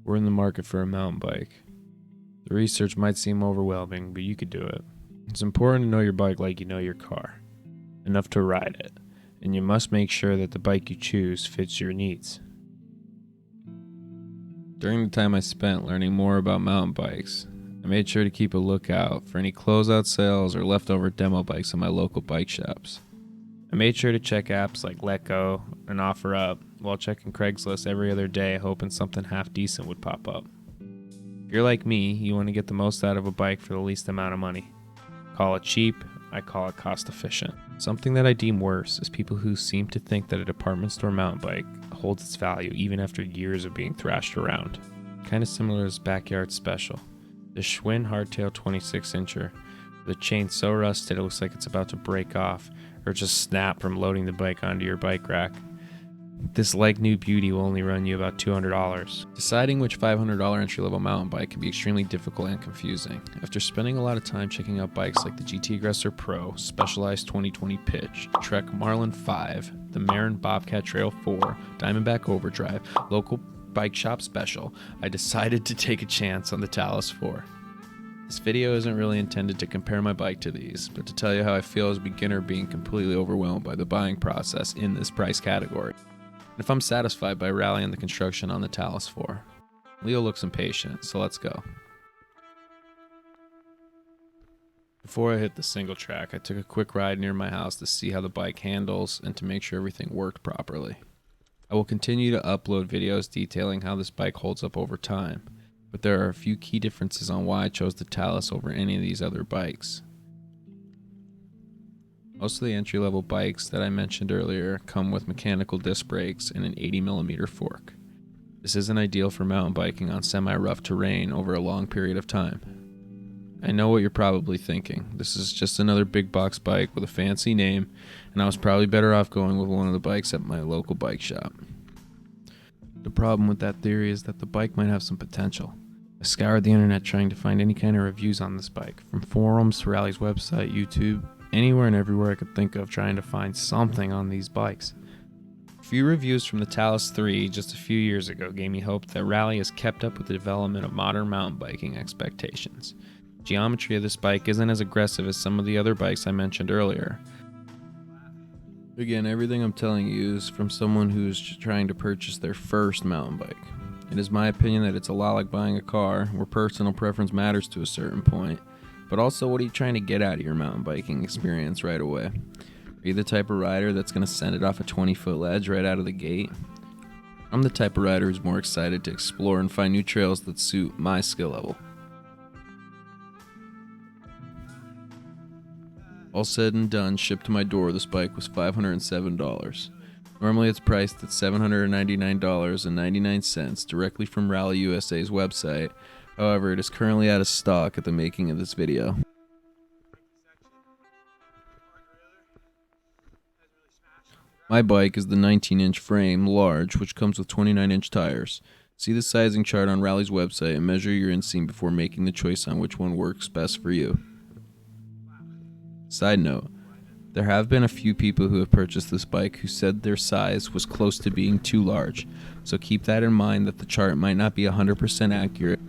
We're in the market for a mountain bike. The research might seem overwhelming, but you could do it. It's important to know your bike like you know your car, enough to ride it, and you must make sure that the bike you choose fits your needs. During the time I spent learning more about mountain bikes, I made sure to keep a lookout for any closeout sales or leftover demo bikes in my local bike shops. I made sure to check apps like Letgo and OfferUp while checking Craigslist every other day, hoping something half decent would pop up. If you're like me, you want to get the most out of a bike for the least amount of money. Call it cheap, I call it cost efficient. Something that I deem worse is people who seem to think that a department store mountain bike holds its value even after years of being thrashed around. Kinda similar as Backyard Special, the Schwinn hardtail 26-incher, with a chain so rusted it looks like it's about to break off or just snap from loading the bike onto your bike rack. This like-new beauty will only run you about $200. Deciding which $500 entry-level mountain bike can be extremely difficult and confusing. After spending a lot of time checking out bikes like the GT Aggressor Pro, Specialized 2020 Pitch, Trek Marlin 5, the Marin Bobcat Trail 4, Diamondback Overdrive, local bike shop special, I decided to take a chance on the Talus 4. This video isn't really intended to compare my bike to these, but to tell you how I feel as a beginner being completely overwhelmed by the buying process in this price category. And if I'm satisfied by Raleigh and the construction on the Talus 4. Leo looks impatient, so let's go. Before I hit the single track, I took a quick ride near my house to see how the bike handles and to make sure everything worked properly. I will continue to upload videos detailing how this bike holds up over time, but there are a few key differences on why I chose the Talus over any of these other bikes. Most of the entry-level bikes that I mentioned earlier come with mechanical disc brakes and an 80mm fork. This isn't ideal for mountain biking on semi-rough terrain over a long period of time. I know what you're probably thinking. This is just another big box bike with a fancy name, and I was probably better off going with one of the bikes at my local bike shop. The problem with that theory is that the bike might have some potential. I scoured the internet trying to find any kind of reviews on this bike, from forums to Raleigh's website, YouTube, anywhere and everywhere I could think of trying to find something on these bikes. A few reviews from the Talus 3 just a few years ago gave me hope that Raleigh has kept up with the development of modern mountain biking expectations. The geometry of this bike isn't as aggressive as some of the other bikes I mentioned earlier. Again, everything I'm telling you is from someone who's trying to purchase their first mountain bike. It is my opinion that it's a lot like buying a car, where personal preference matters to a certain point, but also what are you trying to get out of your mountain biking experience right away? Are you the type of rider that's going to send it off a 20-foot ledge right out of the gate? I'm the type of rider who's more excited to explore and find new trails that suit my skill level. All said and done, shipped to my door, this bike was $507. Normally it's priced at $799.99 directly from Raleigh USA's website. However, it is currently out of stock at the making of this video. My bike is the 19-inch frame, large, which comes with 29-inch tires. See the sizing chart on Raleigh's website and measure your inseam before making the choice on which one works best for you. Side note, there have been a few people who have purchased this bike who said their size was close to being too large, so keep that in mind that the chart might not be 100% accurate.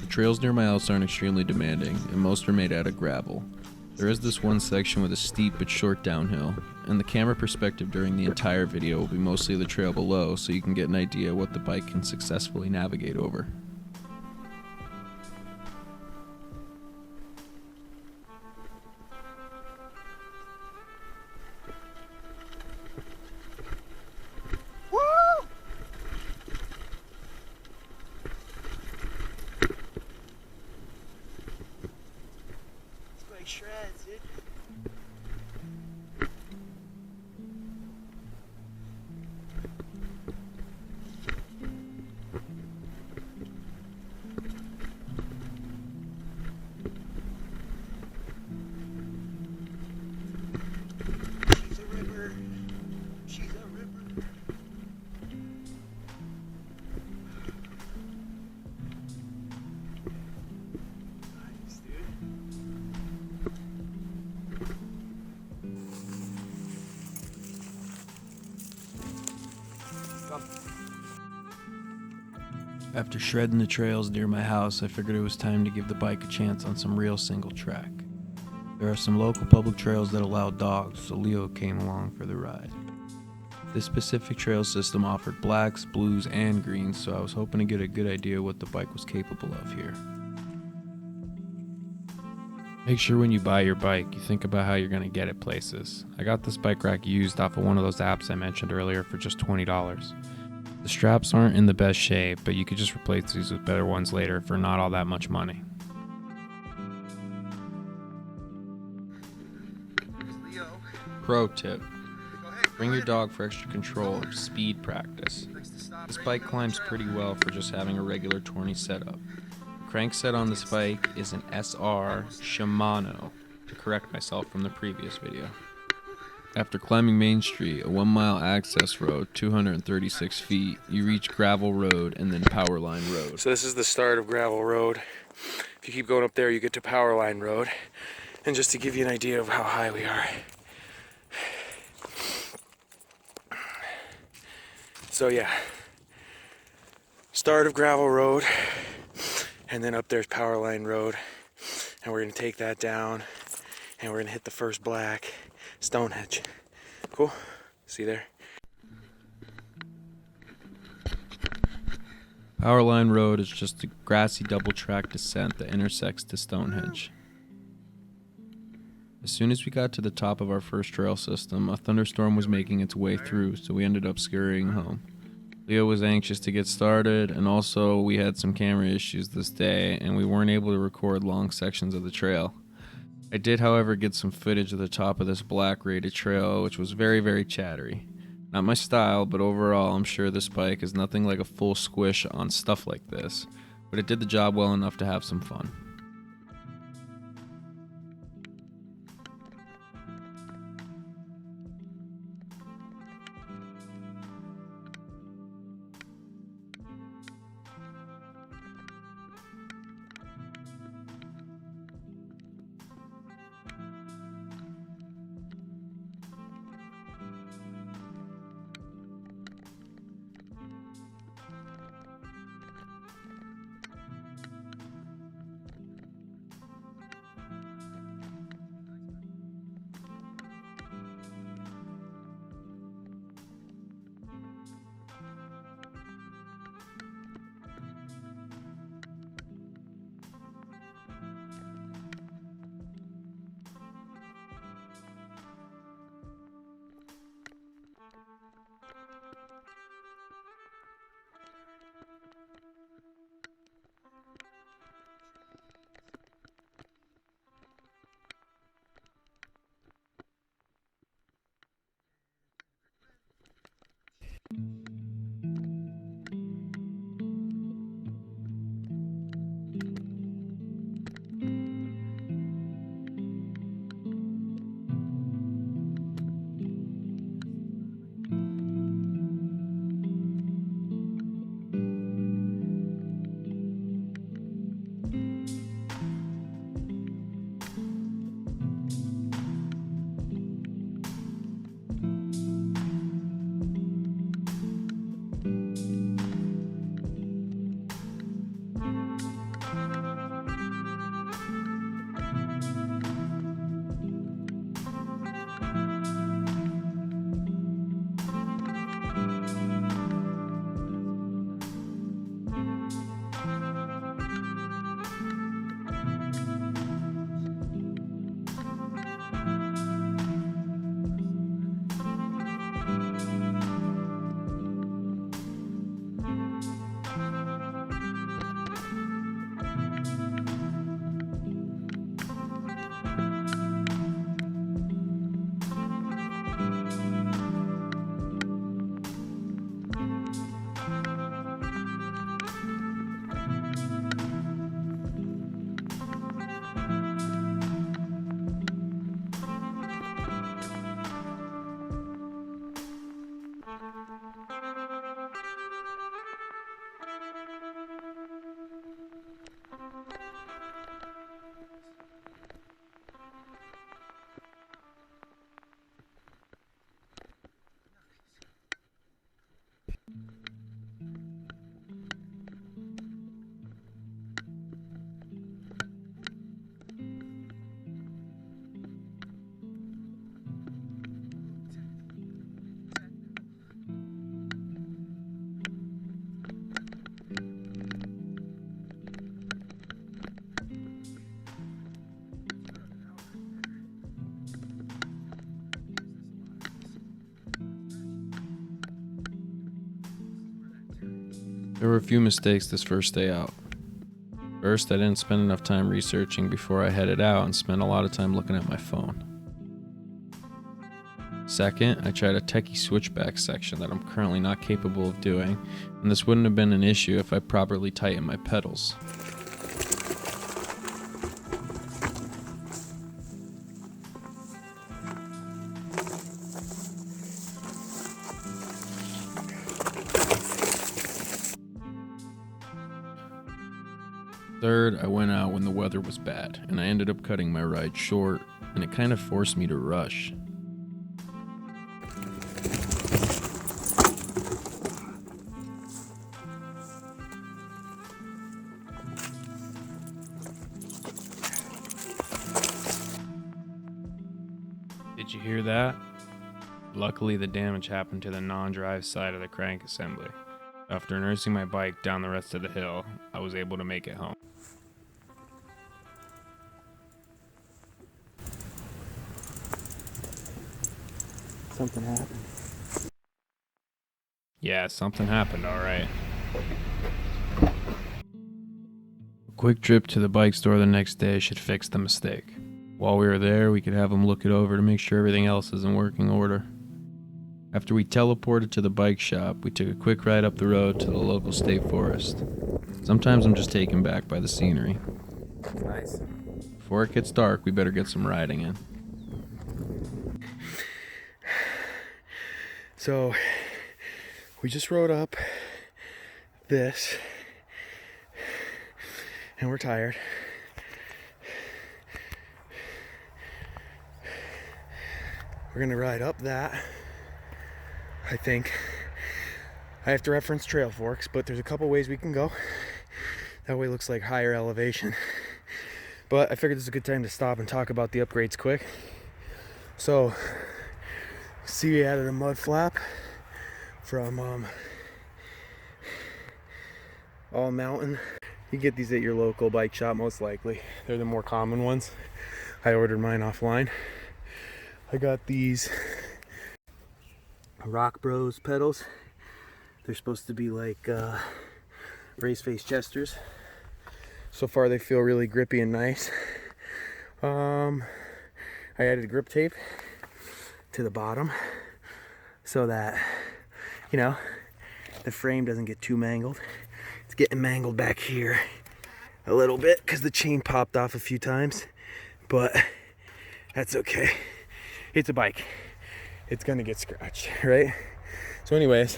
The trails near my house aren't extremely demanding, and most are made out of gravel. There is this one section with a steep but short downhill, and the camera perspective during the entire video will be mostly the trail below, so you can get an idea what the bike can successfully navigate over. Straight shreds, dude. She's a ripper. She's a ripper. Nice, dude. Come. After shredding the trails near my house, I figured it was time to give the bike a chance on some real single track. There are some local public trails that allow dogs, so Leo came along for the ride. This specific trail system offered blacks, blues, and greens, so I was hoping to get a good idea what the bike was capable of here. Make sure when you buy your bike, you think about how you're going to get it places. I got this bike rack used off of one of those apps I mentioned earlier for just $20. The straps aren't in the best shape, but you could just replace these with better ones later for not all that much money. Leo. Pro tip: Go ahead. bring your dog for extra control or speed practice. This bike climbs pretty well for just having a regular tourney setup. The crankset on this bike is an SR Shimano, to correct myself from the previous video. After climbing Main Street, a 1-mile access road, 236 feet, you reach Gravel Road and then Powerline Road. So this is the start of Gravel Road. If you keep going up there, you get to Powerline Road. And just to give you an idea of how high we are. So yeah, start of Gravel Road, and then up there's Powerline Road, and we're gonna take that down, and we're gonna hit the first black, Stonehenge. Cool? See you there. Powerline Road is just a grassy double-track descent that intersects to Stonehenge. As soon as we got to the top of our first trail system, a thunderstorm was making its way through, so we ended up scurrying home. Leo was anxious to get started, and also we had some camera issues this day, and we weren't able to record long sections of the trail. I did, however, get some footage of the top of this black rated trail, which was very, very chattery. Not my style, but overall, I'm sure this bike is nothing like a full squish on stuff like this, but it did the job well enough to have some fun. There were a few mistakes this first day out. First, I didn't spend enough time researching before I headed out and spent a lot of time looking at my phone. Second, I tried a techie switchback section that I'm currently not capable of doing, and this wouldn't have been an issue if I properly tightened my pedals. Third, I went out when the weather was bad, and I ended up cutting my ride short, and it kind of forced me to rush. Did you hear that? Luckily, the damage happened to the non-drive side of the crank assembly. After nursing my bike down the rest of the hill, I was able to make it home. Something happened. Yeah, something happened, alright. A quick trip to the bike store the next day should fix the mistake. While we were there, we could have them look it over to make sure everything else is in working order. After we teleported to the bike shop, we took a quick ride up the road to the local state forest. Sometimes I'm just taken back by the scenery. Nice. Before it gets dark, we better get some riding in. So, we just rode up this, and we're tired. We're gonna ride up that. I think I have to reference trail forks, but there's a couple ways we can go. That way looks like higher elevation. But I figured this is a good time to stop and talk about the upgrades quick. So, see, we added a mud flap from All Mountain. You get these at your local bike shop most likely. They're the more common ones. I ordered mine offline. I got these Rock Bros pedals. They're supposed to be like race face Chesters. So far they feel really grippy and nice. I added grip tape to the bottom so that, you know, the frame doesn't get too mangled. It's getting mangled back here a little bit because the chain popped off a few times, but that's okay. It's a bike. It's gonna get scratched, right? So anyways,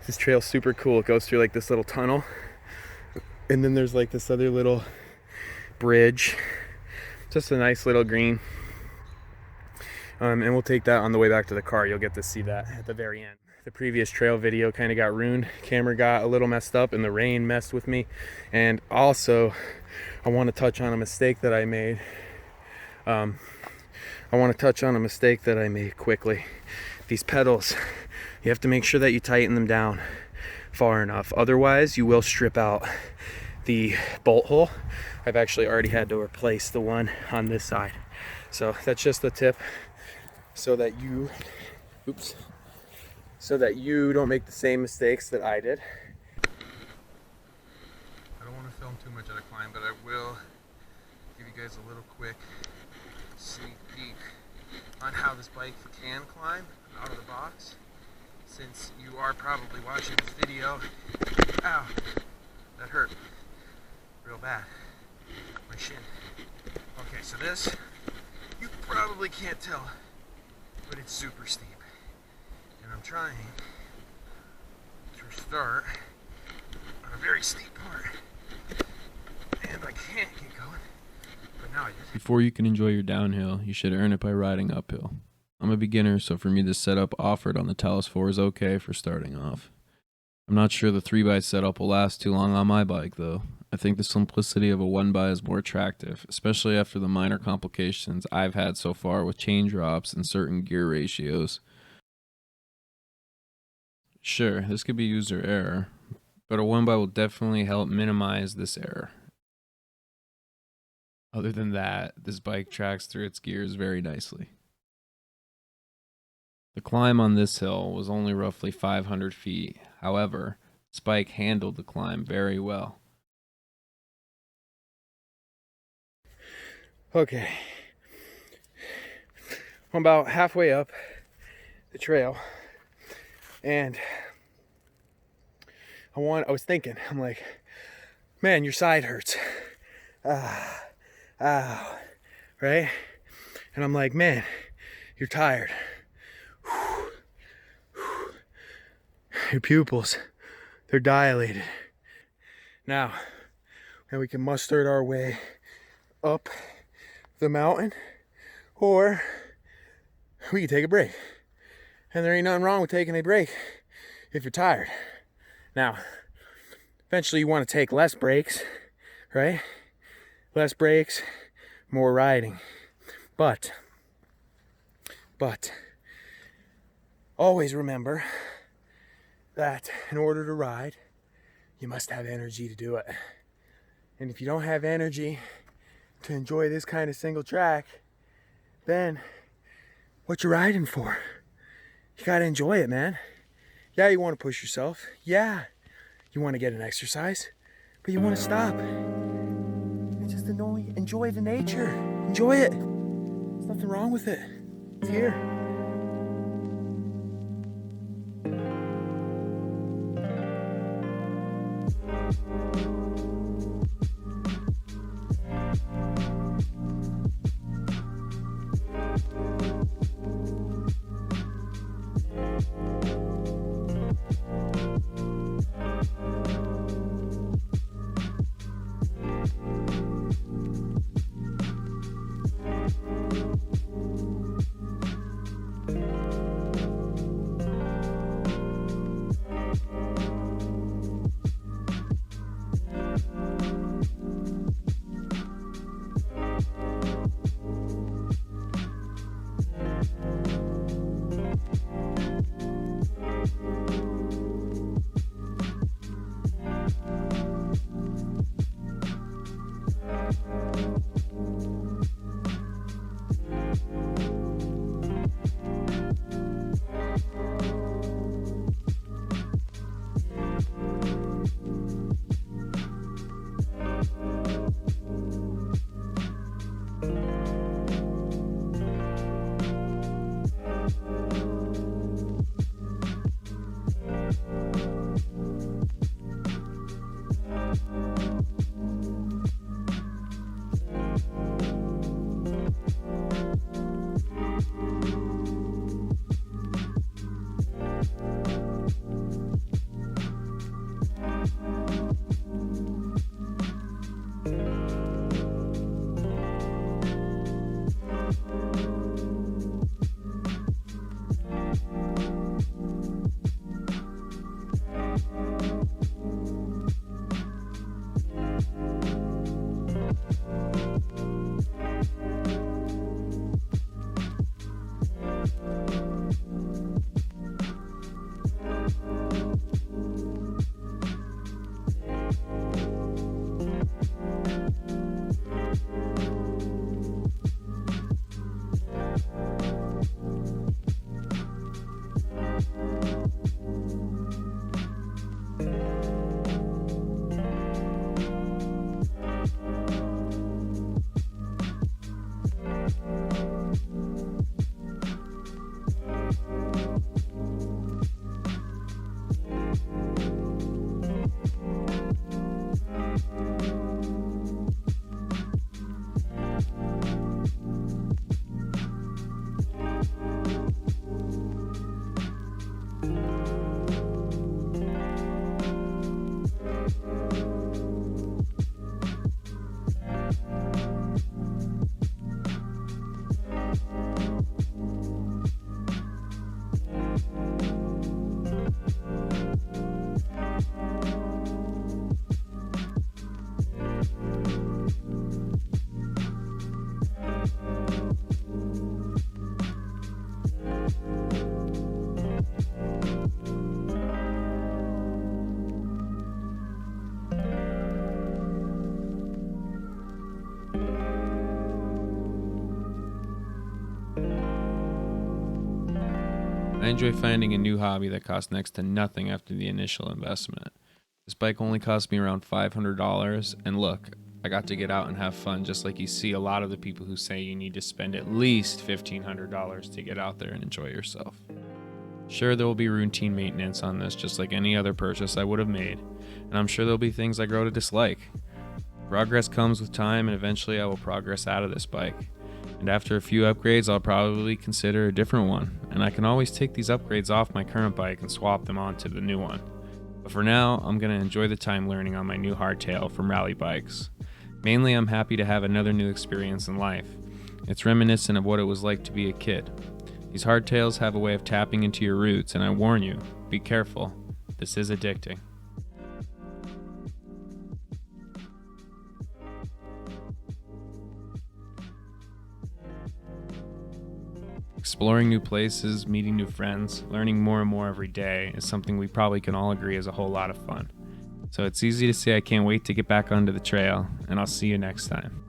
this trail's super cool. It goes through like this little tunnel, and then there's like this other little bridge. Just a nice little green. And we'll take that on the way back to the car. You'll get to see that at the very end. The previous trail video kind of got ruined. Camera got a little messed up and the rain messed with me. And also, I want to touch on a mistake that I made. Quickly. These pedals, you have to make sure that you tighten them down far enough. Otherwise, you will strip out the bolt hole. I've actually already had to replace the one on this side. So that's just a tip so that you don't make the same mistakes that I did. I don't want to film too much of the climb, but I will give you guys a little quick sneak peek on how this bike can climb out of the box. Since you are probably watching this video, ow, that hurt real bad, my shin. Okay, so this, you probably can't tell, but it's super steep. And I'm trying to start on a very steep part, and I can't get going. Now I just... Before you can enjoy your downhill, you should earn it by riding uphill. I'm a beginner, so for me this setup offered on the Talus 4 is okay for starting off. I'm not sure the 3x setup will last too long on my bike, though. I think the simplicity of a 1x is more attractive, especially after the minor complications I've had so far with chain drops and certain gear ratios. Sure, this could be user error, but a 1x will definitely help minimize this error. Other than that, this bike tracks through its gears very nicely. The climb on this hill was only roughly 500 feet. However, this bike handled the climb very well. Okay, I'm about halfway up the trail, and I was thinking, I'm like, man, your side hurts. Ow, right? And I'm like, man, you're tired. Your pupils, they're dilated. Now we can mustard our way up the mountain, or we can take a break. And there ain't nothing wrong with taking a break if you're tired. Now, eventually you want to take less breaks, right? Less breaks, more riding. But always remember that in order to ride, you must have energy to do it. And if you don't have energy to enjoy this kind of single track, then what you riding for? You gotta enjoy it, man. Yeah, you want to push yourself. Yeah, you want to get an exercise, but you want to stop and just enjoy the nature. Enjoy it. There's nothing wrong with it. It's here. I enjoy finding a new hobby that costs next to nothing after the initial investment. This bike only cost me around $500, and look, I got to get out and have fun, just like you see a lot of the people who say you need to spend at least $1,500 to get out there and enjoy yourself. Sure, there will be routine maintenance on this, just like any other purchase I would have made, and I'm sure there'll be things I grow to dislike. Progress comes with time, and eventually I will progress out of this bike. And after a few upgrades, I'll probably consider a different one, and I can always take these upgrades off my current bike and swap them onto the new one. But for now, I'm going to enjoy the time learning on my new hardtail from Raleigh Bikes. Mainly, I'm happy to have another new experience in life. It's reminiscent of what it was like to be a kid. These hardtails have a way of tapping into your roots, and I warn you, be careful. This is addicting. Exploring new places, meeting new friends, learning more and more every day is something we probably can all agree is a whole lot of fun. So it's easy to say I can't wait to get back onto the trail, and I'll see you next time.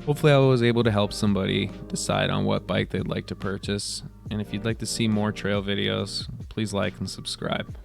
Hopefully I was able to help somebody decide on what bike they'd like to purchase, and if you'd like to see more trail videos, please like and subscribe.